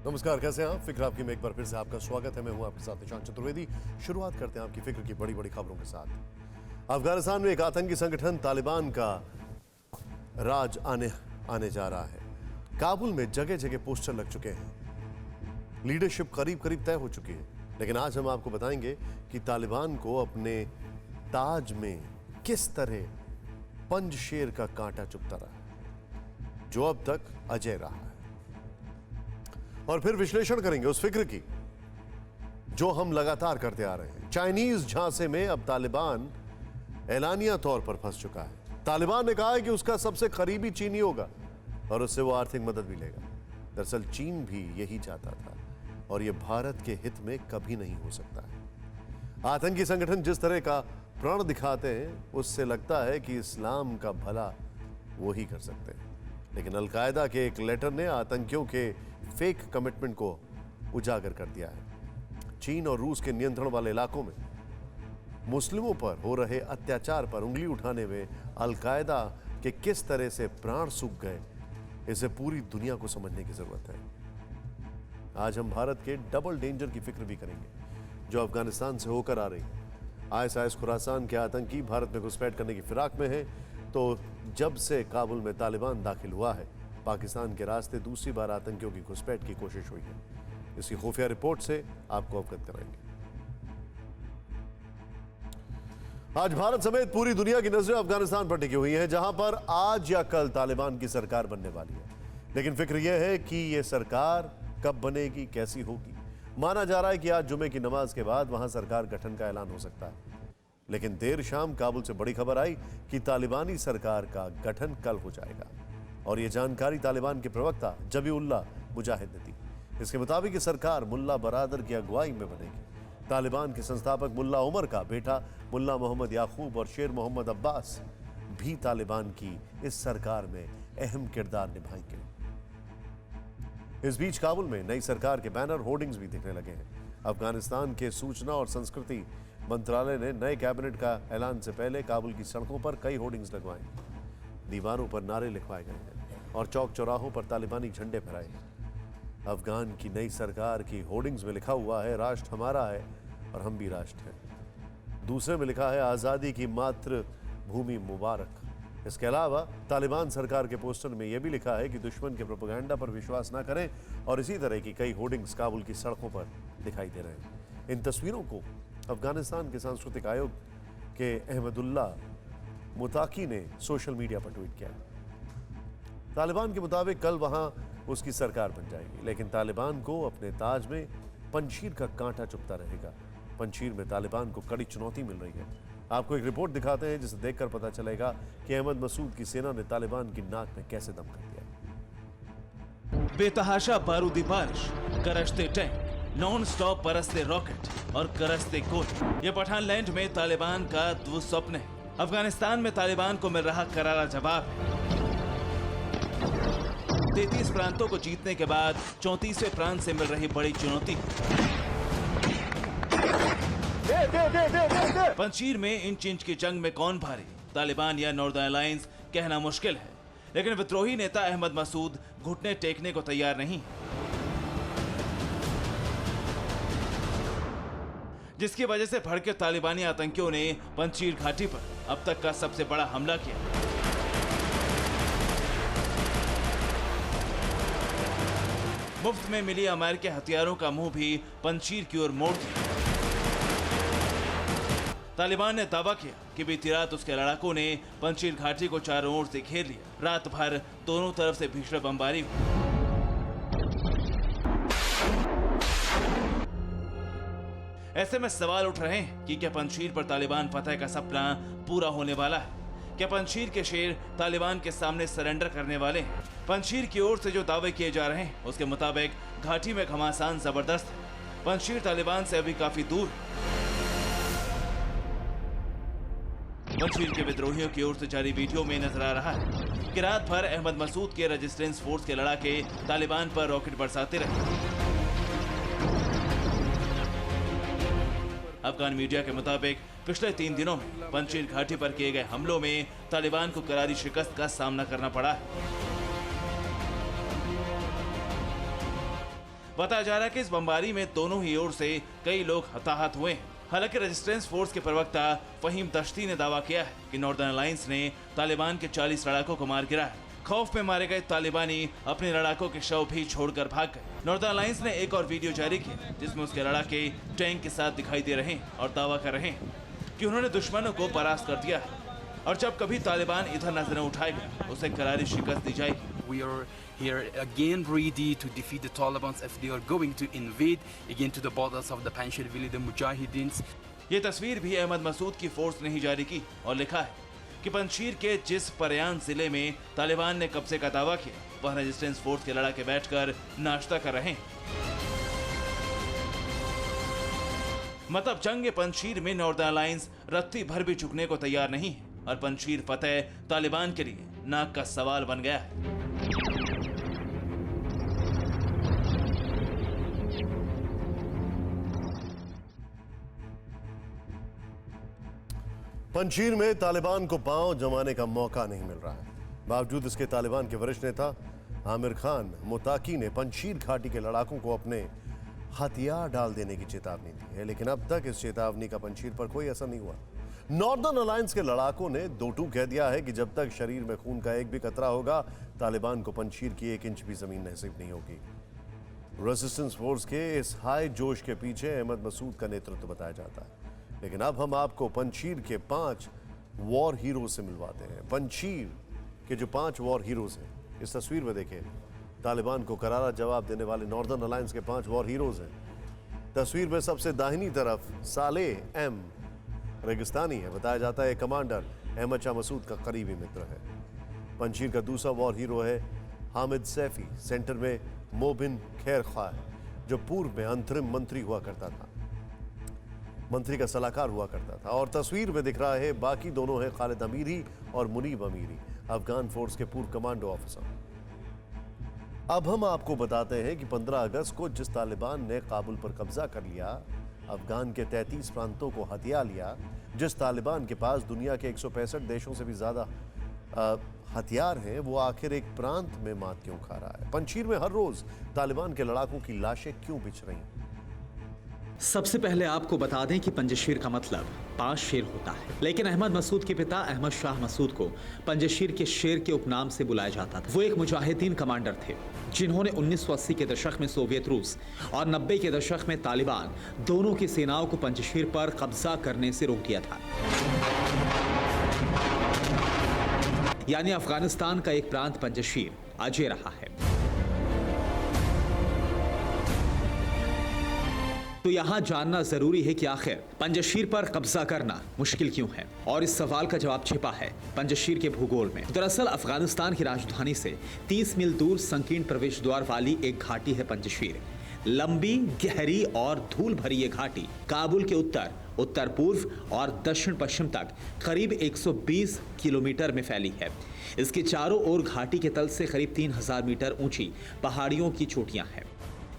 नमस्कार, कैसे हैं आप? फिक्र आपकी में एक बार फिर से आपका स्वागत है। मैं हूं आपके साथ निशांत चतुर्वेदी। शुरुआत करते हैं आपकी फिक्र की बड़ी बड़ी खबरों के साथ। अफगानिस्तान में एक आतंकी संगठन तालिबान का राज आने जा रहा है। काबुल में जगह जगह पोस्टर लग चुके हैं, लीडरशिप करीब करीब तय हो चुकी है। लेकिन आज हम आपको बताएंगे कि तालिबान को अपने ताज में किस तरह पंजशेर का कांटा चुभता रहा, जो अब तक अजय रहा है। और फिर विश्लेषण करेंगे उस फिक्र की जो हम लगातार करते आ रहे हैं। चाइनीज झांसे में अब तालिबान ऐलानिया तौर पर फंस चुका है। तालिबान ने कहा है कि उसका सबसे करीबी चीनी होगा और उससे वो आर्थिक मदद भी लेगा। दरअसल चीन भी यही चाहता था और यह भारत के हित में कभी नहीं हो सकता है। आतंकी संगठन जिस तरह का प्रण दिखाते हैं उससे लगता है कि इस्लाम का भला वो ही कर सकते हैं। लेकिन अलकायदा के एक लेटर ने आतंकियों के फेक कमिटमेंट को उजागर कर दिया है। चीन और रूस के नियंत्रण वाले इलाकों में मुस्लिमों पर हो रहे अत्याचार पर उंगली उठाने में अलकायदा के किस तरह से प्राण सूख गए, इसे पूरी दुनिया को समझने की जरूरत है। आज हम भारत के डबल डेंजर की फिक्र भी करेंगे जो अफगानिस्तान से होकर आ रही है। ISIS खुरासान के आतंकी भारत में घुसपैठ करने की फिराक में है, तो जब से काबुल में तालिबान दाखिल हुआ है, पाकिस्तान के रास्ते दूसरी बार आतंकियों की घुसपैठ की कोशिश हुई है। इसकी खुफिया रिपोर्ट से आपको अवगत कराएंगे। आज भारत समेत पूरी दुनिया की नजरें अफगानिस्तान पर टिकी हुई हैं, जहां पर आज या कल तालिबान की सरकार बनने वाली है। लेकिन फिक्र यह है कि यह सरकार कब बनेगी, कैसी होगी। माना जा रहा है कि आज जुमे की नमाज के बाद वहां सरकार गठन का ऐलान हो सकता है। लेकिन देर शाम काबुल से बड़ी खबर आई कि तालिबानी सरकार का गठन कल हो जाएगा और यह जानकारी तालिबान के प्रवक्ता जबीउल्लाह मुजाहिद ने दी। इसके मुताबिक सरकार मुल्ला बरादर की अगुवाई में बनेगी। तालिबान के संस्थापक मुल्ला उमर का बेटा मुल्ला मोहम्मद याकूब और शेर मोहम्मद अब्बास भी तालिबान की इस सरकार में अहम किरदार निभाएंगे। इस बीच काबुल में नई सरकार के बैनर होर्डिंग्स भी दिखने लगे हैं। अफगानिस्तान के सूचना और संस्कृति मंत्रालय ने नए कैबिनेट का ऐलान से पहले काबुल की सड़कों पर कई होर्डिंग्स लगवाए, दीवारों पर नारे लिखवाए गए हैं और चौक चौराहों पर तालिबानी झंडे फहराए गए। अफगान की नई सरकार की होर्डिंग्स में लिखा हुआ है, राष्ट्र हमारा है और हम भी राष्ट्र हैं। दूसरे में लिखा है, आज़ादी की मातृभूमि मुबारक। इसके अलावा तालिबान सरकार के पोस्टर में यह भी लिखा है कि दुश्मन के प्रोपेगेंडा पर विश्वास न करें और इसी तरह की कई होर्डिंग्स काबुल की सड़कों पर दिखाई दे रहे हैं। इन तस्वीरों को अफगानिस्तान के सांस्कृतिक आयोग के अहमदुल्ला मुताकी ने सोशल मीडिया पर ट्वीट किया। तालिबान के मुताबिक कल वहां उसकी सरकार बन जाएगी, लेकिन तालिबान को अपने ताज में पंजशीर का कांटा चुभता रहेगा। पंजशीर में तालिबान को कड़ी चुनौती मिल रही है। आपको एक रिपोर्ट दिखाते हैं जिसे देखकर पता चलेगा कि अहमद मसूद की सेना ने तालिबान की नाक में कैसे दम कर दिया। बेतहाशा बारूदी बारिश, गरजते टैंक, नॉन स्टॉप बरसते रॉकेट और गरजते गोले, ये पठान लैंड में तालिबान का दुस्वप्न है। अफगानिस्तान में तालिबान को मिल रहा करारा जवाब है। 33 प्रांतों को जीतने के बाद 34वें प्रांत से मिल रही बड़ी चुनौती। पंजशीर में इंच इंच की जंग में कौन भारी, तालिबान या नॉर्दर्न अलायंस, कहना मुश्किल है। लेकिन विद्रोही नेता अहमद मसूद घुटने टेकने को तैयार नहीं, जिसकी वजह से भड़के तालिबानी आतंकियों ने पंजशीर घाटी पर अब तक का सबसे बड़ा हमला किया। मुफ्त में मिली अमेरिकी हथियारों का मुंह भी पंजशीर की ओर मोड़ दिया। तालिबान ने दावा किया कि बीती रात उसके लड़ाकों ने पंजशीर घाटी को चारों ओर से घेर लिया। रात भर दोनों तरफ से भीषण बमबारी हुई। ऐसे में सवाल उठ रहे हैं कि क्या पंजशीर पर तालिबान फतह का सपना पूरा होने वाला है? क्या पंजशीर के शेर तालिबान के सामने सरेंडर करने वाले हैं? पंजशीर की ओर से जो दावे किए जा रहे हैं उसके मुताबिक घाटी में घमासान जबरदस्त है। पंजशीर तालिबान से अभी काफी दूर है। पंजशीर के विद्रोहियों की ओर से जारी वीडियो में नजर आ रहा है कि रात भर अहमद मसूद के रेजिस्टेंस फोर्स के लड़ाके तालिबान पर रॉकेट बरसाते रहे। अफगान मीडिया के मुताबिक पिछले 3 दिनों में पंजशीर घाटी पर किए गए हमलों में तालिबान को करारी शिकस्त का सामना करना पड़ा है। बताया जा रहा है कि इस बमबारी में दोनों ही ओर से कई लोग हताहत हुए हैं। हालांकि रेजिस्टेंस फोर्स के प्रवक्ता फहीम दश्ती ने दावा किया है कि नॉर्दर्न अलायंस ने तालिबान के 40 लड़ाकों को मार गिराया। खौफ में मारे गए तालिबानी अपने लड़ाकों के शव भी छोड़कर भाग गए। नॉर्दर्न अलायंस ने एक और वीडियो जारी किया जिसमें उसके लड़ाके टैंक के साथ दिखाई दे रहे हैं और दावा कर रहे हैं कि उन्होंने दुश्मनों को परास्त कर दिया है और जब कभी तालिबान इधर नजरें उठाएगा उसे करारी शिकस्त दी जाएगी। We are here again ready to defeat the Taliban if they are going to invade again to the borders of the Panjshir Valley, the Mujahideens. ये तस्वीर भी अहमद मसूद की फोर्स ने ही जारी की और लिखा है कि पंजशीर के जिस परयान जिले में तालिबान ने कब्जे का दावा किया वह रेजिस्टेंस फोर्स के लड़ाके बैठकर नाश्ता कर रहे हैं। मतलब जंग पंजशीर में नॉर्दर्न अलायंस रत्ती भर भी झुकने को तैयार नहीं है और पंजशीर फतेह तालिबान के लिए नाक का सवाल बन गया है। पंजशीर में तालिबान को पांव जमाने का मौका नहीं मिल रहा है। बावजूद इसके तालिबान के वरिष्ठ नेता आमिर खान मुताकी ने पंजशीर घाटी के लड़ाकों को अपने हथियार डाल देने की चेतावनी दी है, लेकिन अब तक इस चेतावनी का पंजशीर पर कोई असर नहीं हुआ। नॉर्दर्न अलायंस के लड़ाकों ने दो टूक कह दिया है कि जब तक शरीर में खून का एक भी कतरा होगा तालिबान को पंजशीर की 1 इंच भी जमीन नसीब नहीं होगी। रेजिस्टेंस फोर्स के इस हाई जोश के पीछे अहमद मसूद का नेतृत्व बताया जाता है, लेकिन अब हम आपको पंजशीर के 5 वॉर हीरो से मिलवाते हैं। पंजशीर के जो 5 वॉर हीरोज हैं, इस तस्वीर में देखें, तालिबान को करारा जवाब देने वाले नॉर्दर्न अलायंस के 5 वॉर हीरोज हैं। तस्वीर में सबसे दाहिनी तरफ सालेह एम रेगिस्तानी है। बताया जाता है कमांडर अहमद शाह मसूद का करीबी मित्र है। पंजशीर का दूसरा वॉर हीरो है हामिद सैफी। सेंटर में मोबिन खैर खा है, जो पूर्व में अंतरिम मंत्री हुआ करता था, मंत्री का सलाहकार हुआ करता था। और तस्वीर में दिख रहा है बाकी दोनों हैं खालिद अमीरी और मुनीब अमीरी, अफगान फोर्स के पूर्व कमांडो ऑफिसर। अब हम आपको बताते हैं कि 15 अगस्त को जिस तालिबान ने काबुल पर कब्जा कर लिया, अफगान के 33 प्रांतों को हथिया लिया, जिस तालिबान के पास दुनिया के 165 देशों से भी ज्यादा हथियार हैं, वो आखिर एक प्रांत में मात क्यों खा रहा है? पंजशीर में हर रोज तालिबान के लड़ाकों की लाशें क्यों बिछ रही हैं? सबसे पहले आपको बता दें कि पंजशीर का मतलब 5 शेर होता है, लेकिन अहमद मसूद के पिता अहमद शाह मसूद को पंजशीर के शेर के उपनाम से बुलाया जाता था। वो एक मुजाहिदीन कमांडर थे जिन्होंने 1980 के दशक में सोवियत रूस और 90 के दशक में तालिबान दोनों की सेनाओं को पंजशीर पर कब्जा करने से रोक दिया था। यानी अफगानिस्तान का एक प्रांत पंजशीर अजय रहा है। तो यहाँ जानना जरूरी है कि आखिर पंजशीर पर कब्जा करना मुश्किल क्यों है, और इस सवाल का जवाब छिपा है पंजशीर के भूगोल में। दरअसल अफगानिस्तान की राजधानी से 30 मील दूर संकीर्ण प्रवेश द्वार वाली एक घाटी है पंजशीर। लंबी, गहरी और धूल भरी ये घाटी काबुल के उत्तर पूर्व और दक्षिण पश्चिम तक करीब 120 किलोमीटर में फैली है। इसके चारों ओर घाटी के तल से करीब 3000 मीटर ऊंची पहाड़ियों की चोटियां हैं।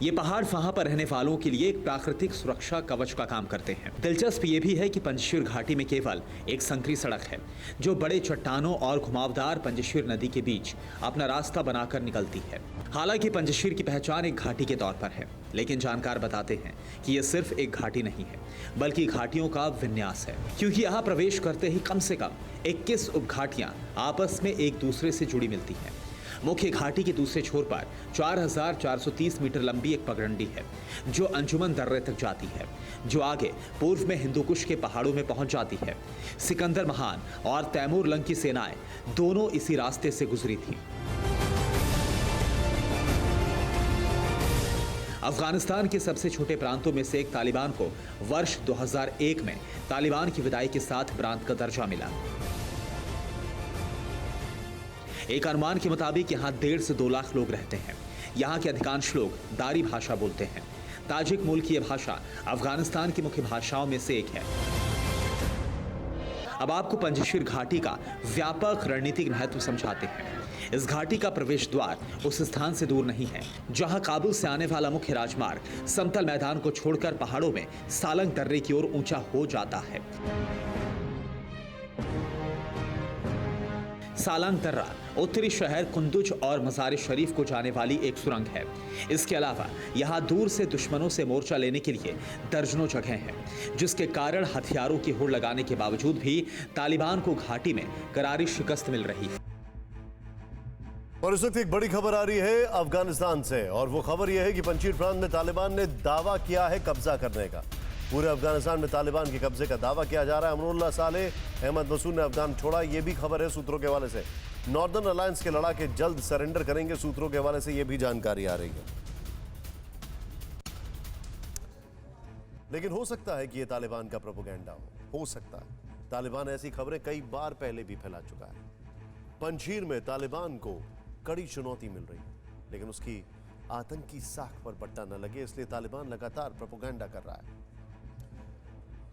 ये पहाड़ वहां पर रहने वालों के लिए एक प्राकृतिक सुरक्षा कवच का काम करते हैं। दिलचस्प ये भी है कि पंजशीर घाटी में केवल एक संकरी सड़क है जो बड़े चट्टानों और घुमावदार पंजशीर नदी के बीच अपना रास्ता बनाकर निकलती है। हालांकि पंजशीर की पहचान एक घाटी के तौर पर है, लेकिन जानकार बताते हैं कि यह सिर्फ एक घाटी नहीं है बल्कि घाटियों का विन्यास है, क्योंकि यहाँ प्रवेश करते ही कम से कम 21 उपघाटियां आपस में एक दूसरे से जुड़ी मिलती हैं। मुख्य घाटी के दूसरे छोर पर 4430 मीटर लंबी एक पगडंडी है जो अंजुमन दर्रे तक जाती है, जो आगे पूर्व में हिंदुकुश के पहाड़ों में पहुंच जाती है। सिकंदर महान और तैमूर लंग की सेनाएं दोनों इसी रास्ते से गुजरी थीं। अफगानिस्तान के सबसे छोटे प्रांतों में से एक तालिबान को वर्ष 2001 में तालिबान की विदाई के साथ प्रांत का दर्जा मिला। एक अनुमान के मुताबिक यहाँ 1.5 से 2 लाख लोग रहते हैं। यहाँ के अधिकांश लोग दारी भाषा बोलते हैं। ताजिक मूल की यह भाषा अफगानिस्तान की मुख्य भाषाओं में से एक है। अब आपको पंजशीर घाटी का व्यापक रणनीतिक महत्व समझाते हैं। इस घाटी का प्रवेश द्वार उस स्थान से दूर नहीं है जहां काबुल से आने वाला मुख्य राजमार्ग समतल मैदान को छोड़कर पहाड़ों में सालंग दर्रे की ओर ऊंचा हो जाता है। सालांग दर्रा उत्तरी शहर कुंदुज और मज़ार शरीफ को जाने वाली एक सुरंग है। इसके अलावा यहाँ दूर से दुश्मनों से मोर्चा लेने के लिए दर्जनों जगह हैं, जिसके कारण हथियारों की होड़ लगाने के बावजूद भी तालिबान को घाटी में करारी शिकस्त मिल रही है। और इस वक्त एक बड़ी खबर आ रही है अफगानिस्तान से, और वो खबर यह है कि पंजशीर प्रांत में तालिबान ने दावा किया है कब्जा करने का। पूरे अफगानिस्तान में तालिबान के कब्जे का दावा किया जा रहा है। अमरुल्लाह सालेह, अहमद मसूद ने अफगान छोड़ा, ये भी खबर है सूत्रों के हवाले से। नॉर्दर्न अलायंस के लड़ाके जल्द सरेंडर करेंगे, सूत्रों के हवाले से ये भी जानकारी आ रही है। लेकिन हो सकता है कि ये तालिबान का प्रोपेगेंडा हो सकता है। तालिबान ऐसी खबरें कई बार पहले भी फैला चुका है। पंजशीर में तालिबान को कड़ी चुनौती मिल रही, लेकिन उसकी आतंकी साख पर पट्टा न लगे, इसलिए तालिबान लगातार प्रोपेगेंडा कर रहा है।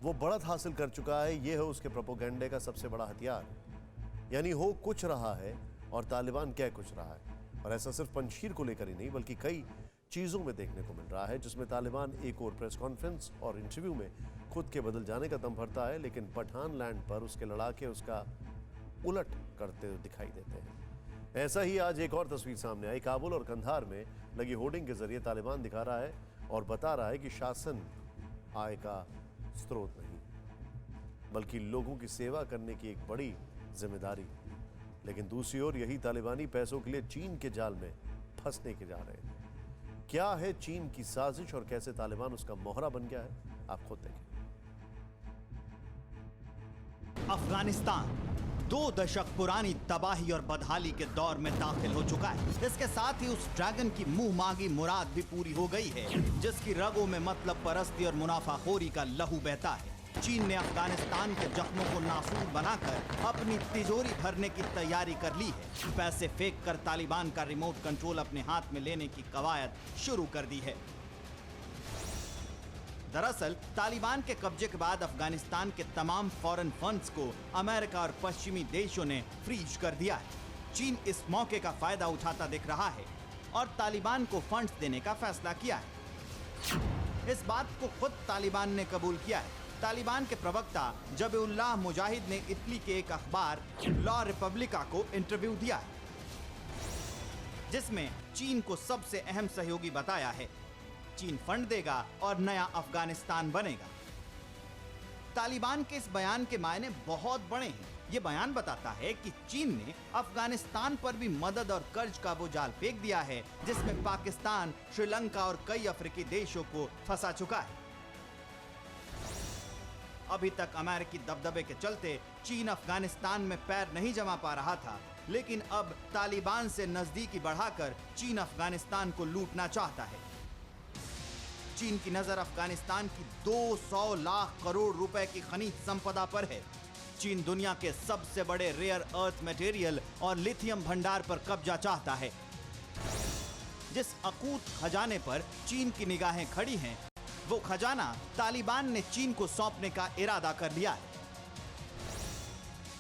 वो बढ़त हासिल कर चुका है, यह है उसके प्रोपेगेंडे का सबसे बड़ा हथियार। यानी हो कुछ रहा है और तालिबान कह कुछ रहा है। और ऐसा सिर्फ पंजशीर को लेकर ही नहीं, बल्कि कई चीजों में देखने को मिल रहा है, जिसमें तालिबान एक और प्रेस कॉन्फ्रेंस और इंटरव्यू में खुद के बदल जाने का दम भरता है, लेकिन पठान लैंड पर उसके लड़ाके उसका उलट करते हुए दिखाई देते हैं। ऐसा ही आज एक और तस्वीर सामने आई। काबुल और कंधार में लगी होर्डिंग के जरिए तालिबान दिखा रहा है और बता रहा है कि शासन आय का स्रोत नहीं, बल्कि लोगों की सेवा करने की एक बड़ी जिम्मेदारी। लेकिन दूसरी ओर यही तालिबानी पैसों के लिए चीन के जाल में फंसने के जा रहे हैं। क्या है चीन की साजिश और कैसे तालिबान उसका मोहरा बन गया है, आप खुद देखें। अफगानिस्तान 2 दशक पुरानी तबाही और बदहाली के दौर में दाखिल हो चुका है। इसके साथ ही उस ड्रैगन की मुंह मांगी मुराद भी पूरी हो गई है, जिसकी रगों में मतलब परस्ती और मुनाफाखोरी का लहू बहता है। चीन ने अफगानिस्तान के जख्मों को नासूर बनाकर अपनी तिजोरी भरने की तैयारी कर ली है। पैसे फेंक कर तालिबान का रिमोट कंट्रोल अपने हाथ में लेने की कवायद शुरू कर दी है। दरअसल तालिबान के कब्जे के बाद अफगानिस्तान के तमाम फॉरेन फंड्स को अमेरिका और पश्चिमी देशों ने फ्रीज कर दिया है। चीन इस मौके का फायदा उठाता दिख रहा है और तालिबान को फंड्स देने का फैसला किया है। इस बात को खुद तालिबान ने कबूल किया है। तालिबान के प्रवक्ता जबीउल्लाह मुजाहिद ने इटली के एक अखबार लॉ रिपब्लिका को इंटरव्यू दिया है, जिसमें चीन को सबसे अहम सहयोगी बताया है। चीन फंड देगा और नया अफगानिस्तान बनेगा। तालिबान के इस बयान के मायने बहुत बड़े हैं। ये बयान बताता है कि चीन ने अफगानिस्तान पर भी मदद और कर्ज का वो जाल फेंक दिया है, जिसमें पाकिस्तान, श्रीलंका और कई अफ्रीकी देशों को फंसा चुका है। अभी तक अमेरिकी दबदबे के चलते चीन अफगानिस्तान में पैर नहीं जमा पा रहा था, लेकिन अब तालिबान से नजदीकी बढ़ाकर चीन अफगानिस्तान को लूटना चाहता है। चीन की नजर अफगानिस्तान की 200 लाख करोड़ रुपए की खनिज संपदा पर है। चीन दुनिया के सबसे बड़े रेयर अर्थ मटेरियल और लिथियम भंडार पर कब्जा चाहता है। जिस अकूत खजाने पर चीन की निगाहें खड़ी हैं, वो खजाना तालिबान ने चीन को सौंपने का इरादा कर लिया है।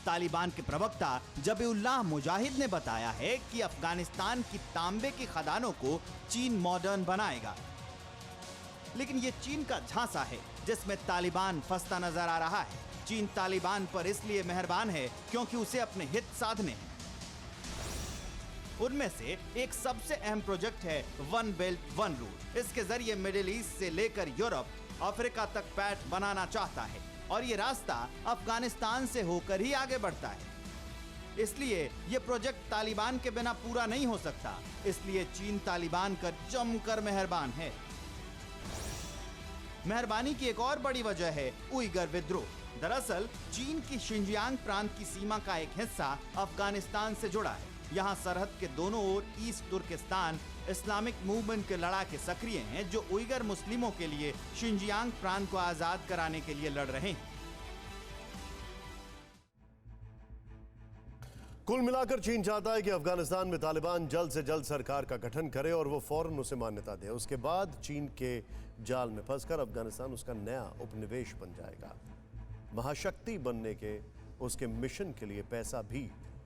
तालिबान के प्रवक्ता जबीउल्लाह मुजाहिद ने बताया है कि अफगानिस्तान की तांबे की खदानों को चीन मॉडर्न बनाएगा, लेकिन ये चीन का झांसा है जिसमें तालिबान फंसता नजर आ रहा है। चीन तालिबान पर इसलिए मेहरबान है क्योंकि उसे अपने हित साधने हैं। उनमें से एक सबसे अहम प्रोजेक्ट है वन बेल्ट वन रोड। इसके जरिए मिडिल ईस्ट से लेकर यूरोप, अफ्रीका तक पैठ बनाना चाहता है और ये रास्ता अफगानिस्तान से होकर ही आगे बढ़ता है। इसलिए ये प्रोजेक्ट तालिबान के बिना पूरा नहीं हो सकता। इसलिए चीन तालिबान का जमकर मेहरबान है। मेहरबानी की एक और बड़ी वजह है उइगर विद्रोह। दरअसल चीन की शिंजियांग प्रांत की सीमा का एक हिस्सा अफगानिस्तान से जुड़ा है। यहाँ सरहद के दोनों ओर ईस्ट तुर्किस्तान इस्लामिक मूवमेंट के लड़ाके सक्रिय हैं, जो उइगर मुस्लिमों के लिए शिंजियांग प्रांत को आजाद कराने के लिए लड़ रहे हैं। कुल मिलाकर चीन चाहता है कि अफगानिस्तान में तालिबान जल्द से जल्द सरकार का गठन करे और वो फौरन उसे मान्यता दे। उसके बाद चीन के जाल में फंसकर अफगानिस्तान उसका नया उपनिवेश बन जाएगा। महाशक्ति बनने के उसके मिशन के लिए पैसा भी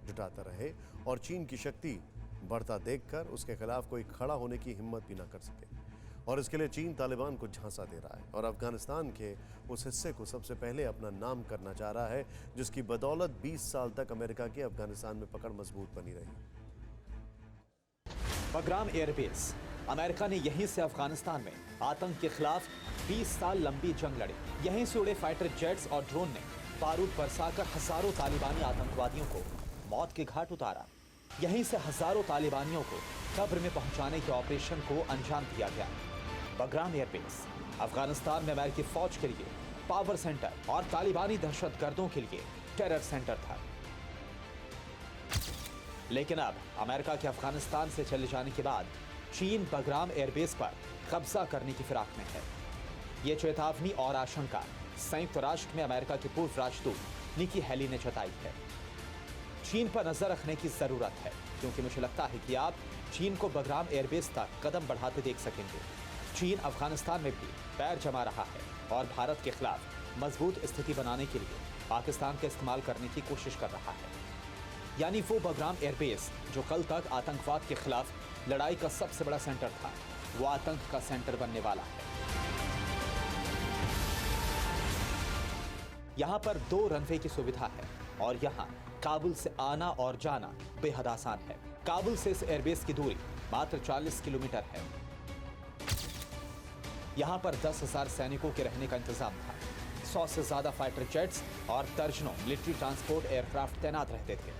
जुटाता रहे और चीन की शक्ति बढ़ता देखकर उसके खिलाफ कोई खड़ा होने की हिम्मत भी ना कर सके। और इसके लिए चीन तालिबान को झांसा दे रहा है और अफगानिस्तान के उस हिस्से को सबसे पहले अपना नाम करना चाह रहा है, जिसकी बदौलत 20 साल तक अमेरिका की अफगानिस्तान में पकड़ मजबूत बनी रही। बगराम एयरबेस, अमेरिका ने यहीं से अफगानिस्तान में आतंक के खिलाफ 20 साल लंबी जंग लड़ी। यहीं से उड़े फाइटर जेट्स और ड्रोन ने बारूद बरसाकर हजारों तालिबानी आतंकवादियों को मौत के घाट उतारा। यहीं से हजारों तालिबानियों को कब्र में पहुंचाने के ऑपरेशन को अंजाम दिया गया। बगराम एयरबेस अफगानिस्तान में अमेरिकी फौज के लिए पावर सेंटर और तालिबानी दहशतगर्दों के लिए टेरर सेंटर था। लेकिन अब अमेरिका के अफगानिस्तान से चले जाने के बाद चीन बगराम एयरबेस पर कब्जा करने की फिराक में है। ये चेतावनी और आशंका संयुक्त राष्ट्र में अमेरिका के पूर्व राजदूत निकी हेली ने जताई है। चीन पर नजर रखने की जरूरत है, क्योंकि मुझे लगता है कि आप चीन को बगराम एयरबेस तक कदम बढ़ाते देख सकेंगे। चीन अफगानिस्तान में भी पैर जमा रहा है और भारत के खिलाफ मजबूत स्थिति बनाने के लिए पाकिस्तान का इस्तेमाल करने की कोशिश कर रहा है। यानी वो बगराम एयरबेस जो कल तक आतंकवाद के खिलाफ लड़ाई का सबसे बड़ा सेंटर था, वो आतंक का सेंटर बनने वाला है। यहाँ पर 2 रनवे की सुविधा है और यहाँ काबुल से आना और जाना बेहद आसान है। काबुल से इस एयरबेस की दूरी मात्र 40 किलोमीटर है। यहाँ पर 10,000 सैनिकों के रहने का इंतजाम था। 100 से ज्यादा फाइटर जेट्स और दर्जनों मिलिट्री ट्रांसपोर्ट एयरक्राफ्ट तैनात रहते थे।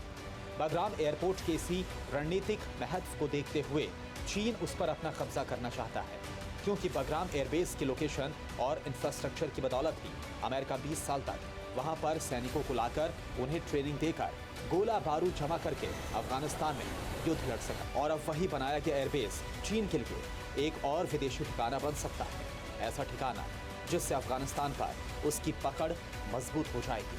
बगराम एयरपोर्ट के इसी रणनीतिक महत्व को देखते हुए चीन उस पर अपना कब्जा करना चाहता है, क्योंकि बगराम एयरबेस की लोकेशन और इंफ्रास्ट्रक्चर की बदौलत ही अमेरिका 20 साल तक वहां पर सैनिकों को लाकर उन्हें ट्रेनिंग देकर गोला बारूद जमा करके अफगानिस्तान में युद्ध लड़ सका। और अब वही बनाया गया एयरबेस चीन के लिए एक और विदेशी ठिकाना बन सकता है, ऐसा ठिकाना जिससे अफगानिस्तान पर उसकी पकड़ मजबूत हो जाएगी।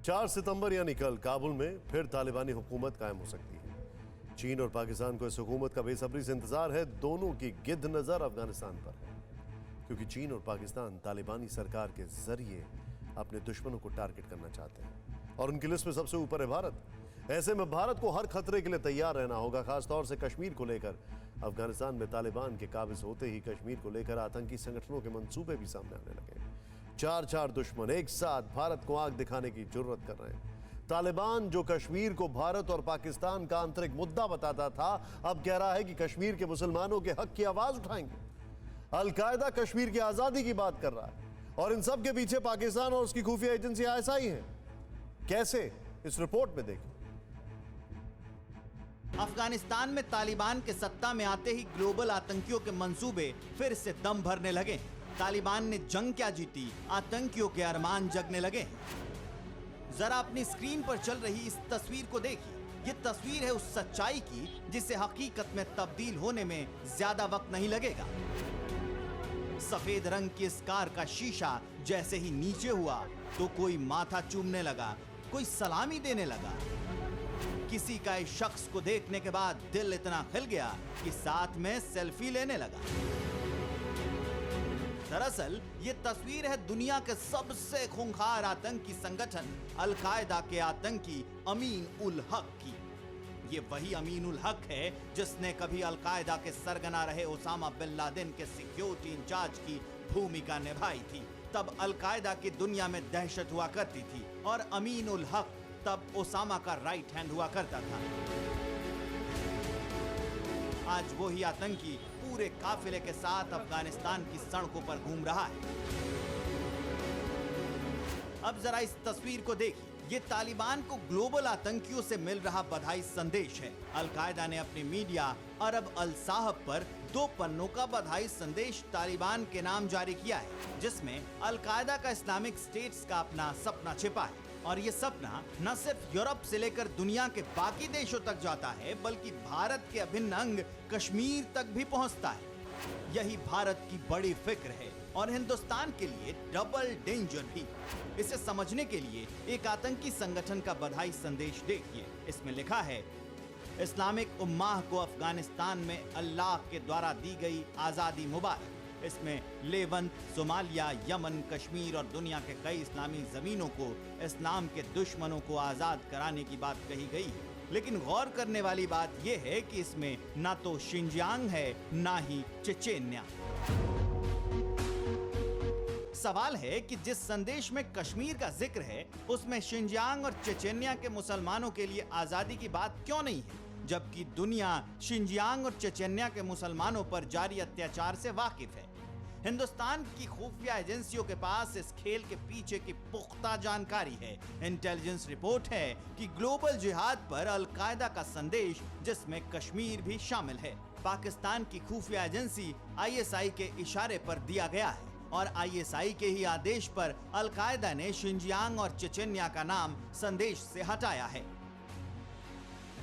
4 सितंबर यानी कल काबुल में फिर तालिबानी हुकूमत कायम हो सकती है। चीन और पाकिस्तान को इस हुकूमत का बेसब्री से इंतजार है। दोनों की गिद्ध नजर अफगानिस्तान पर है, क्योंकि चीन और पाकिस्तान तालिबानी सरकार के जरिए अपने दुश्मनों को टारगेट करना चाहते हैं और उनकी लिस्ट में सबसे ऊपर है भारत। ऐसे में भारत को हर खतरे के लिए तैयार रहना होगा, खासतौर से कश्मीर को लेकर। अफगानिस्तान में तालिबान के काबिज होते ही कश्मीर को लेकर आतंकी संगठनों के मंसूबे भी सामने आने लगे। 4 दुश्मन एक साथ भारत को आंख दिखाने की जुर्रत कर रहे हैं। तालिबान जो कश्मीर को भारत और पाकिस्तान का आंतरिक मुद्दा बताता था, अब कह रहा है कि कश्मीर के मुसलमानों के हक की आवाज उठाएंगे। अल-कायदा कश्मीर की आजादी की बात कर रहा है और इन सब के पीछे पाकिस्तान और उसकी खुफिया एजेंसी ISI है। कैसे? इस रिपोर्ट में देखिए। अफगानिस्तान में तालिबान के सत्ता में आते ही ग्लोबल आतंकियों के मंसूबे फिर से दम भरने लगे। तालिबान ने जंग क्या जीती, आतंकियों के अरमान जगने लगे। जरा अपनी स्क्रीन पर चल रही इस तस्वीर को देखिए। ये तस्वीर है उस सच्चाई की जिससे हकीकत में तब्दील होने में ज्यादा वक्त नहीं लगेगा। सफेद रंग की इस कार का शीशा जैसे ही नीचे हुआ तो कोई माथा चूमने लगा, कोई सलामी देने लगा। किसी का इस शख्स को देखने के बाद दिल इतना हिल गया कि साथ में सेल्फी लेने लगा। दरअसल ये तस्वीर है दुनिया के सबसे खूंखार आतंकी संगठन अल-कायदा के आतंकी अमीन उल हक की। ये वही अमीन उल हक है जिसने कभी अल-कायदा के सरगना रहे ओसामा बिन लादेन के सिक्योरिटी इंचार्ज की भूमिका निभाई थी। तब अल-कायदा की दुनिया में दहशत हुआ करती थी और अमीन उल हक तब ओसामा का राइट हैंड हुआ करता था। आज वही आतंकी पूरे काफिले के साथ अफगानिस्तान की सड़कों पर घूम रहा है। अब जरा इस तस्वीर को देखिए। ये तालिबान को ग्लोबल आतंकियों से मिल रहा बधाई संदेश है। अल-कायदा ने अपनी मीडिया अरब अल साहब पर 2 पन्नों का बधाई संदेश तालिबान के नाम जारी किया है, जिसमें अल-कायदा का इस्लामिक स्टेट्स का अपना सपना छिपा है। और ये सपना न सिर्फ यूरोप से लेकर दुनिया के बाकी देशों तक जाता है, बल्कि भारत के अभिन्न अंग कश्मीर तक भी पहुंचता है। यही भारत की बड़ी फिक्र है और हिंदुस्तान के लिए डबल डेंजर भी। इसे समझने के लिए एक आतंकी संगठन का बधाई संदेश देखिए। इसमें लिखा है, इस्लामिक उम्माह को अफगानिस्तान में अल्लाह के द्वारा दी गई आजादी मुबारक। इसमें लेवंत, सोमालिया, यमन, कश्मीर और दुनिया के कई इस्लामी जमीनों को इस्लाम के दुश्मनों को आजाद कराने की बात कही गई है। लेकिन गौर करने वाली बात यह है कि इसमें ना तो शिंजियांग है, ना ही चेचेन्या। सवाल है कि जिस संदेश में कश्मीर का जिक्र है, उसमें शिंजियांग और चेचेन्या के मुसलमानों के लिए आजादी की बात क्यों नहीं है, जबकि दुनिया शिंजियांग और चेचेन्या के मुसलमानों पर जारी अत्याचार से वाकिफ है। हिंदुस्तान की खुफिया एजेंसियों के पास इस खेल के पीछे की पुख्ता जानकारी है। इंटेलिजेंस रिपोर्ट है कि ग्लोबल जिहाद पर अल-कायदा का संदेश, जिसमें कश्मीर भी शामिल है, पाकिस्तान की खुफिया एजेंसी ISI के इशारे पर दिया गया है और ISI के ही आदेश पर अल-कायदा ने शिंजियांग और चेचेन्या का नाम संदेश से हटाया है।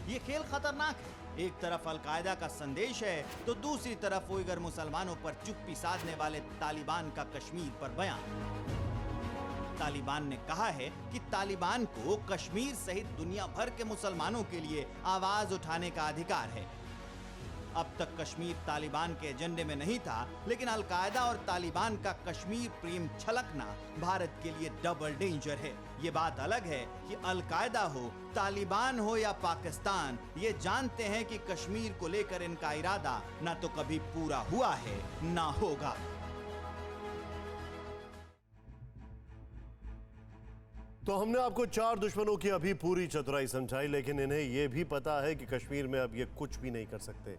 ये खेल खतरनाक है। एक तरफ अल-कायदा का संदेश है तो दूसरी तरफ उइगर मुसलमानों पर चुप्पी साधने वाले तालिबान का कश्मीर पर बयान। तालिबान ने कहा है कि तालिबान को कश्मीर सहित दुनिया भर के मुसलमानों के लिए आवाज उठाने का अधिकार है। अब तक कश्मीर तालिबान के एजेंडे में नहीं था, लेकिन अल-कायदा और तालिबान का कश्मीर प्रेम छलकना भारत के लिए डबल डेंजर है। ये बात अलग है कि अल-कायदा हो, तालिबान हो या पाकिस्तान, ये जानते हैं कि कश्मीर को लेकर इनका इरादा ना तो कभी पूरा हुआ है ना होगा। तो हमने आपको 4 दुश्मनों की अभी पूरी चतुराई समझाई, लेकिन इन्हें यह भी पता है कि कश्मीर में अब ये कुछ भी नहीं कर सकते।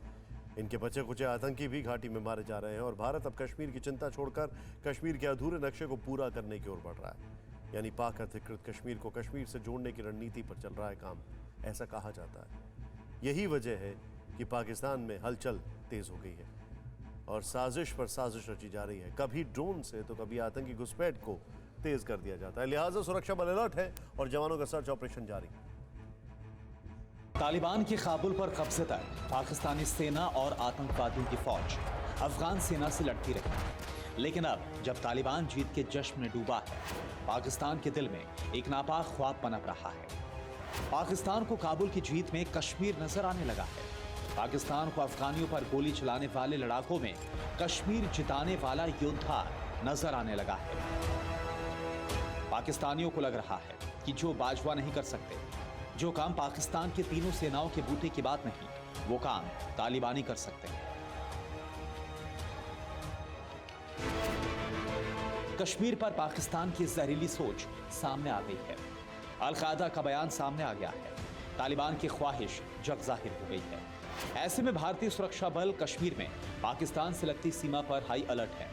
इनके बचे कुचे आतंकी भी घाटी में मारे जा रहे हैं और भारत अब कश्मीर की चिंता छोड़कर कश्मीर के अधूरे नक्शे को पूरा करने की ओर बढ़ रहा है। यानी पाक अधिकृत कश्मीर को कश्मीर से जोड़ने की रणनीति पर चल रहा है काम, ऐसा कहा जाता है। यही वजह है कि पाकिस्तान में हलचल तेज हो गई है और साजिश पर साजिश रची जा रही है। कभी ड्रोन से तो कभी आतंकी घुसपैठ को तेज कर दिया जाता है। लिहाजा सुरक्षा बल अलर्ट है और जवानों का सर्च ऑपरेशन जारी। तालिबान की काबुल पर कब्जे तक पाकिस्तानी सेना और आतंकवादियों की फौज अफगान सेना से लड़ती रही, लेकिन अब जब तालिबान जीत के जश्न में डूबा है, पाकिस्तान के दिल में एक नापाक ख्वाब पनप रहा है। पाकिस्तान को काबुल की जीत में कश्मीर नजर आने लगा है। पाकिस्तान को अफगानियों पर गोली चलाने वाले लड़ाकों में कश्मीर जिताने वाला योद्धा नजर आने लगा है। पाकिस्तानियों को लग रहा है कि जो बाजवा नहीं कर सकते, जो काम पाकिस्तान की तीनों सेनाओं के बूते की बात नहीं, वो काम तालिबानी कर सकते हैं। कश्मीर पर पाकिस्तान की जहरीली सोच सामने आ गई है। अल-कायदा का बयान सामने आ गया है। तालिबान की ख्वाहिश जग जाहिर हो गई है। ऐसे में भारतीय सुरक्षा बल कश्मीर में पाकिस्तान से लगती सीमा पर हाई अलर्ट है।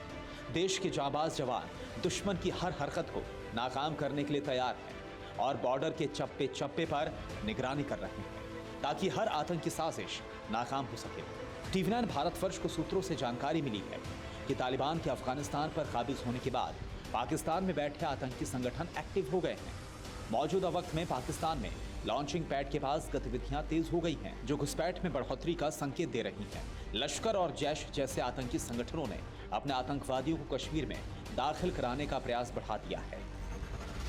देश के जाबाज जवान दुश्मन की हर हरकत को नाकाम करने के लिए तैयार हैं और बॉर्डर के चप्पे चप्पे पर निगरानी कर रहे हैं ताकि हर आतंकी साजिश नाकाम हो सके। TV9 भारतवर्ष को सूत्रों से जानकारी मिली है कि तालिबान के अफगानिस्तान पर काबिज होने के बाद पाकिस्तान में बैठे आतंकी संगठन एक्टिव हो गए हैं। मौजूदा वक्त में पाकिस्तान में लॉन्चिंग पैड के पास गतिविधियां तेज हो गई हैं, जो घुसपैठ में बढ़ोतरी का संकेत दे रही हैं। लश्कर और जैश जैसे आतंकी संगठनों ने अपने आतंकवादियों को कश्मीर में दाखिल कराने का प्रयास बढ़ा दिया है।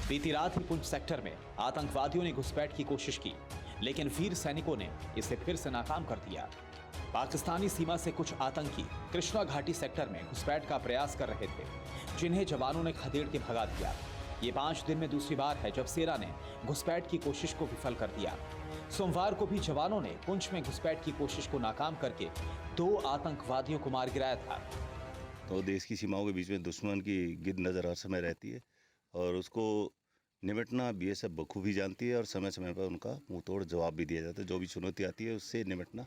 बीती रात ही पुंछ सेक्टर में आतंकवादियों ने घुसपैठ की कोशिश की, लेकिन वीर सैनिकों ने इसे फिर से नाकाम कर दिया। पाकिस्तानी सीमा से कुछ आतंकी कृष्णा घाटी सेक्टर में घुसपैठ का प्रयास कर रहे थे, जिन्हें जवानों ने खदेड़ के भगा दिया। ये 5 दिन में दूसरी बार है जब सेना ने घुसपैठ की कोशिश को विफल कर दिया। सोमवार को भी जवानों ने पुंछ में घुसपैठ की कोशिश को नाकाम करके 2 आतंकवादियों को मार गिराया था। तो देश की सीमाओं के बीच में दुश्मन की गिद्ध नज़र हर समय रहती है और उसको निपटना BSF बखूबी जानती है और समय समय पर उनका मुंह तोड़ जवाब भी दिया जाता है। जो भी चुनौती आती है उससे निपटना।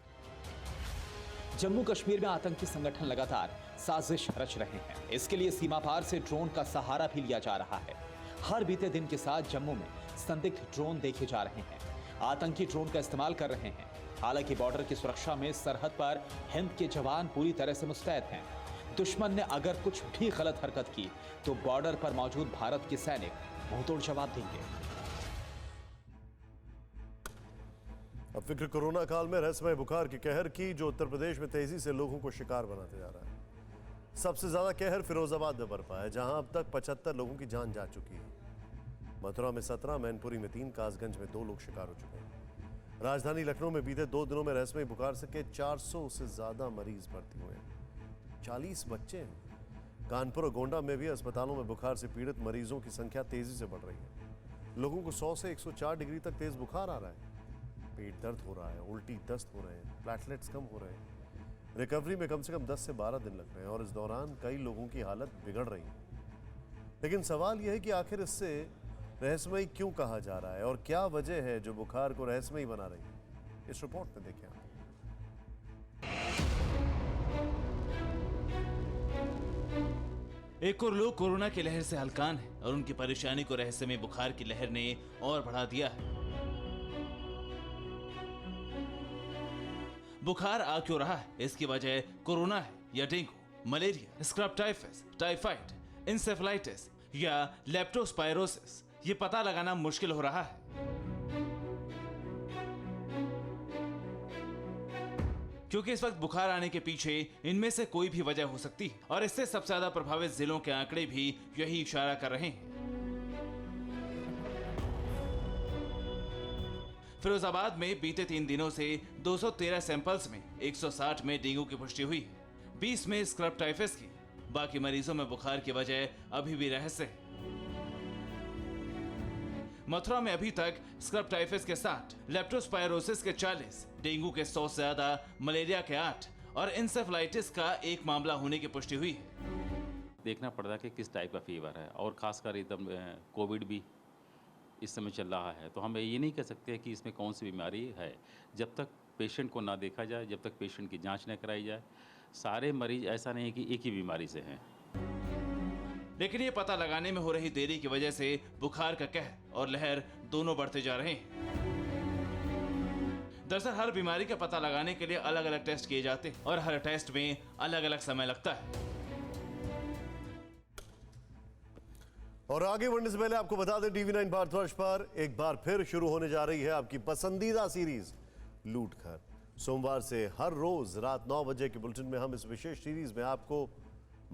जम्मू कश्मीर में आतंकी संगठन लगातार साजिश रच रहे हैं। इसके लिए सीमा पार से ड्रोन का सहारा भी लिया जा रहा है। हर बीते दिन के साथ जम्मू में संदिग्ध ड्रोन देखे जा रहे हैं। आतंकी ड्रोन का इस्तेमाल कर रहे हैं। हालांकि बॉर्डर की सुरक्षा में सरहद पर हिंद के जवान पूरी तरह से मुस्तैद हैं। दुश्मन ने अगर कुछ भी गलत हरकत की तो बॉर्डर पर मौजूद भारत के सैनिक मुंहतोड़ जवाब देंगे। अब फिक्र कोरोना काल में रहस्यमय बुखार के कहर की, जो उत्तर प्रदेश में तेजी से लोगों को शिकार बनाते जा रहा है। सबसे ज्यादा कहर फिरोजाबाद में बरपा है, जहां अब तक 75 लोगों की जान जा चुकी है। मथुरा में 17, मैनपुरी में 3, कासगंज में 2 लोग शिकार हो चुके हैं। राजधानी लखनऊ में बीते 2 दिनों में रहस्यमय बुखार से के 400 से ज्यादा मरीज भर्ती हुए हैं। 40 बच्चे हैं कानपुर और गोंडा में भी अस्पतालों में बुखार से पीड़ित मरीजों की संख्या तेजी से बढ़ रही है। लोगों को 100 से 104 डिग्री तक तेज बुखार आ रहा है, पेट दर्द हो रहा है, उल्टी दस्त हो रहे हैं, प्लेटलेट्स कम हो रहे हैं। रिकवरी में कम से कम 10 से 12 दिन लग रहे हैं और इस दौरान कई लोगों की हालत बिगड़ रही है। लेकिन सवाल यह है कि आखिर इससे रहस्यमयी क्यों कहा जा रहा है और क्या वजह है जो बुखार को रहस्यमयी बना रही है। इस रिपोर्ट में देखें आप। एक और लोग कोरोना की लहर से हलकान हैं और उनकी परेशानी को रहस्यमय बुखार की लहर ने और बढ़ा दिया है। बुखार आ क्यों रहा है, इसकी वजह कोरोना है या dengue, malaria, scrub typhus, typhoid, encephalitis या लेप्टोस्पायरोसिस, ये पता लगाना मुश्किल हो रहा है। क्योंकि इस वक्त बुखार आने के पीछे इनमें से कोई भी वजह हो सकती है और इससे सबसे ज्यादा प्रभावित जिलों के आंकड़े भी यही इशारा कर रहे हैं। फिरोजाबाद में बीते 3 दिनों से 213 सैंपल्स में 160 में डेंगू की पुष्टि हुई है, 20 में स्क्रब टाइफस की। बाकी मरीजों में बुखार की वजह अभी भी रहस्य है। मथुरा में अभी तक स्क्रब टाइफस के 60, लेप्टोस्पायरोसिस के 40, डेंगू के 100 से ज्यादा, मलेरिया के 8 और इंसेफेलाइटिस का 1 मामला होने की पुष्टि हुई है। देखना पड़ता है कि किस टाइप का फीवर है और खासकर एकदम कोविड भी इस समय चल रहा है, तो हम ये नहीं कह सकते कि इसमें कौन सी बीमारी है जब तक पेशेंट को ना देखा जाए, जब तक पेशेंट की जांच न कराई जाए। सारे मरीज ऐसा नहीं है कि एक ही बीमारी से हैं। लेकिन ये पता लगाने में हो रही देरी की वजह से बुखार का कहर और लहर दोनों बढ़ते जा रहे हैं। दरअसल हर बीमारी का पता लगाने के लिए अलग अलग टेस्ट किए जाते हैं और हर टेस्ट में अलग अलग समय लगता है। और आगे बढ़ने से पहले आपको बता दें, TV9 भारतवर्ष पर एक बार फिर शुरू होने जा रही है आपकी पसंदीदा सीरीज लूट घर। सोमवार से हर रोज रात 9 बजे के बुलेटिन में हम इस विशेष सीरीज में आपको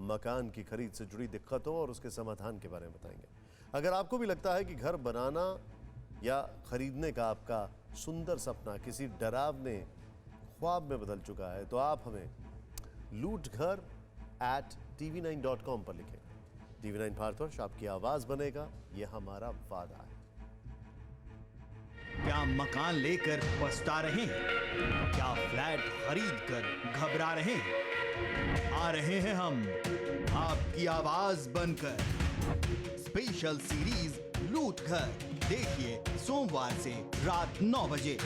मकान की खरीद से जुड़ी दिक्कतों और उसके समाधान के बारे में बताएंगे। अगर आपको भी लगता है कि घर बनाना या खरीदने का आपका सुंदर सपना किसी डरावने ख्वाब में बदल चुका है, तो आप हमें lootghar@tv9.com पर लिखें। TV9 भारतवर्ष आपकी आवाज बनेगा, यह हमारा वादा है। क्या मकान लेकर पछता रहे हैं? क्या फ्लैट खरीद कर घबरा रहे हैं? आ रहे हैं हम आपकी आवाज बनकर। स्पेशल सीरीज लूट घर देखिए सोमवार से रात 9 बजे।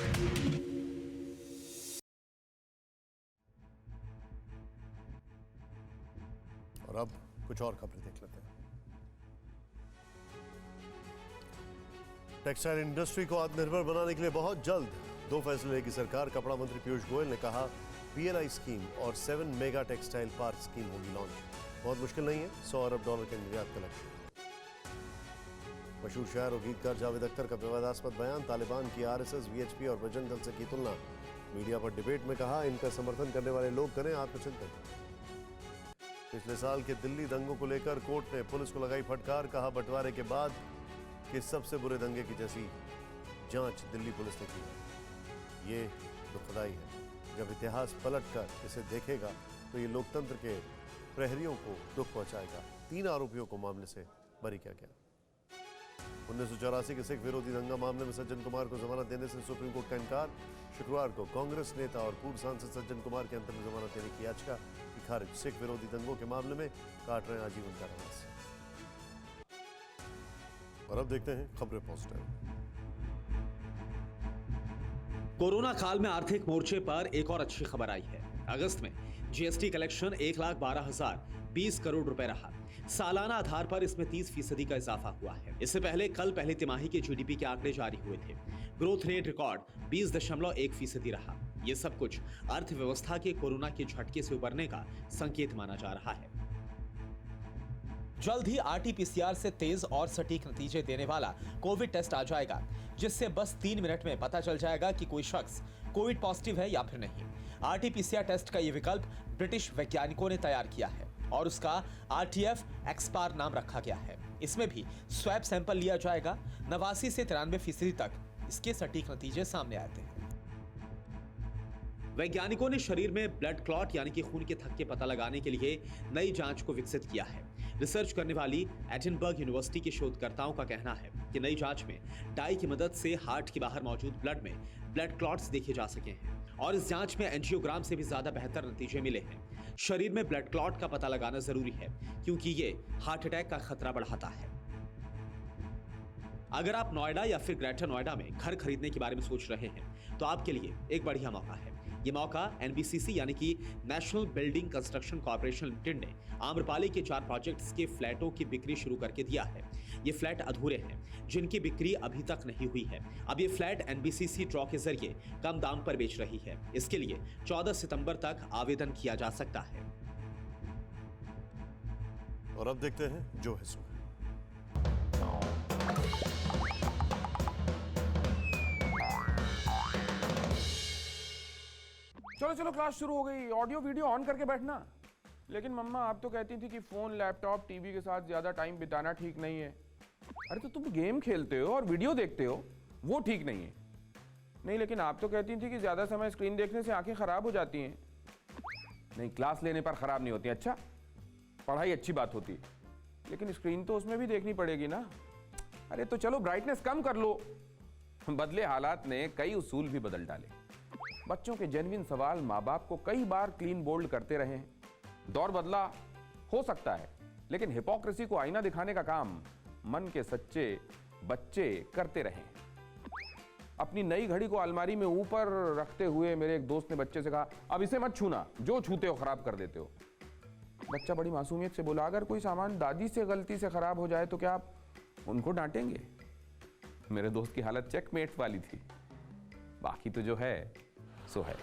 और अब कुछ और खबरें देख लेते हैं। टेक्सटाइल इंडस्ट्री को आत्मनिर्भर बनाने के लिए बहुत जल्द 2 फैसले लेगी सरकार। कपड़ा मंत्री पीयूष गोयल ने कहा PLI स्कीम और 7 मेगा टेक्सटाइल पार्क स्कीम होगी लॉन्च। बहुत मुश्किल नहीं है, $100 अरब के निर्यात का लक्ष्य। मशहूर शायर और गीतकार जावेद अख्तर का विवादास्पद बयान, तालिबान की RSS, VHP और बजरंग दल से की तुलना। मीडिया पर डिबेट में कहा इनका समर्थन करने वाले लोग करें आत्मचिंतन। पिछले साल के दिल्ली दंगों को लेकर कोर्ट ने पुलिस को लगाई फटकार, कहा बंटवारे के बाद कि सबसे बुरे दंगे की जैसी जांच दिल्ली पुलिस ने की। ये दुखदाई है। जब इतिहास पलटकर इसे देखेगा तो ये लोकतंत्र के प्रहरियों को दुख पहुंचाएगा। 3 आरोपियों को मामले से बरी किया गया। 1984 के सिख विरोधी दंगा मामले में सज्जन कुमार को जमानत देने से सुप्रीम कोर्ट का इनकार। शुक्रवार को कांग्रेस नेता और पूर्व सांसद सज्जन कुमार के अंतरिम जमानत देने की याचिका की खारिज। सिख विरोधी दंगों के मामले में काट रहे हैं आजीवन कारावास। और अब देखते हैं खबरें पोस्टर। कोरोना काल में आर्थिक मोर्चे पर एक और अच्छी खबर आई है। अगस्त में GST कलेक्शन 1,12,020 करोड़ रुपए रहा। सालाना आधार पर इसमें 30% का इजाफा हुआ है। इससे पहले कल पहली तिमाही के GDP के आंकड़े जारी हुए थे। ग्रोथ रेट रिकॉर्ड 20.1% रहा। ये सब कुछ अर्थव्यवस्था के कोरोना के झटके से उबरने का संकेत माना जा रहा है। जल्द ही RT-PCR से तेज और सटीक नतीजे देने वाला कोविड टेस्ट आ जाएगा, जिससे बस 3 मिनट में पता चल जाएगा कि कोई शख्स कोविड पॉजिटिव है या फिर नहीं। RT-PCR टेस्ट का ये विकल्प ब्रिटिश वैज्ञानिकों ने तैयार किया है और उसका RTF एक्सपार नाम रखा गया है। इसमें भी स्वैब सैंपल लिया जाएगा। 89 से 93% तक इसके सटीक नतीजे सामने आते हैं। वैज्ञानिकों ने शरीर में ब्लड क्लॉट यानी कि खून के थक्के पता लगाने के लिए नई जांच को विकसित किया है। रिसर्च करने वाली एडिनबर्ग यूनिवर्सिटी के शोधकर्ताओं का कहना है कि नई जांच में डाई की मदद से हार्ट के बाहर मौजूद ब्लड में ब्लड क्लॉट्स देखे जा सके हैं और इस जांच में एंजियोग्राम से भी ज्यादा बेहतर नतीजे मिले हैं। शरीर में ब्लड क्लॉट का पता लगाना जरूरी है क्योंकि ये हार्ट अटैक का खतरा बढ़ाता है। अगर आप नोएडा या फिर ग्रेटर नोएडा में घर खरीदने के बारे में सोच रहे हैं तो आपके लिए एक बढ़िया मौका है। ये मौका एनबीसीसी यानी कि national building construction corporation limited ने आम्रपाली के 4 प्रोजेक्ट्स के फ्लैटों की बिक्री शुरू करके दिया है। ये फ्लैट अधूरे हैं जिनकी बिक्री अभी तक नहीं हुई है। अब ये फ्लैट एनबीसीसी ड्रॉ के जरिए कम दाम पर बेच रही है। इसके लिए 14 सितंबर तक आवेदन किया जा सकता है। और अब देखते हैं जो है सो। चलो चलो क्लास शुरू हो गई। ऑडियो वीडियो ऑन करके बैठना। लेकिन मम्मा आप तो कहती थी कि फोन लैपटॉप टीवी के साथ ज्यादा टाइम बिताना ठीक नहीं है। अरे तो तुम गेम खेलते हो और वीडियो देखते हो, वो ठीक नहीं है। नहीं लेकिन आप तो कहती थी कि ज्यादा समय स्क्रीन देखने से आंखें खराब हो जाती हैं। नहीं क्लास लेने पर खराब नहीं होती। अच्छा पढ़ाई अच्छी बात होती, लेकिन स्क्रीन तो उसमें भी देखनी पड़ेगी ना। अरे तो चलो ब्राइटनेस कम कर लो। बदले हालात ने कई उसूल भी बदल डाले। बच्चों के जेन्युइन सवाल माँ बाप को कई बार क्लीन बोल्ड करते रहे हैं। दौर बदला हो सकता है, लेकिन हिपोक्रेसी को आईना दिखाने का काम मन के सच्चे बच्चे करते रहे। अपनी नई घड़ी को अलमारी में ऊपर रखते हुए मेरे एक दोस्त ने बच्चे से कहा, अब इसे मत छूना, जो छूते हो खराब कर देते हो। बच्चा बड़ी मासूमियत से बोला, अगर कोई सामान दादी से गलती से खराब हो जाए तो क्या आप उनको डांटेंगे? मेरे दोस्त की हालत चेकमेट वाली थी। बाकी तो जो है सो है।